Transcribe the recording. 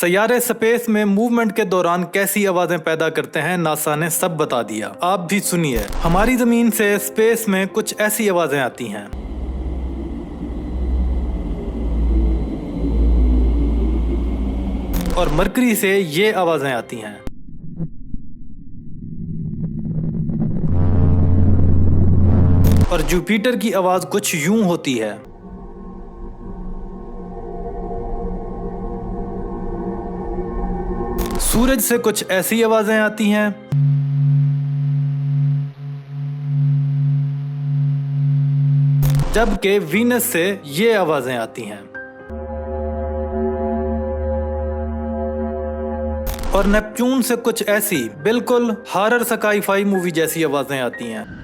सैयारे space में movement के दौरान कैसी आवाजें पैदा करते हैं, नासा ने सब बता दिया। आप भी सुनिए। हमारी जमीन से स्पेस में कुछ ऐसी आवाजें आती हैं। और मरकरी से ये आवाजें आती हैं। और जुपिटर की आवाज कुछ यूं होती है। सूरज से कुछ ऐसी आवाजें आती हैं। जबकि वीनस से ये आवाजें आती हैं। और नेपच्यून से कुछ ऐसी बिल्कुल हॉरर स्काई-फाई मूवी जैसी आवाजें आती हैं।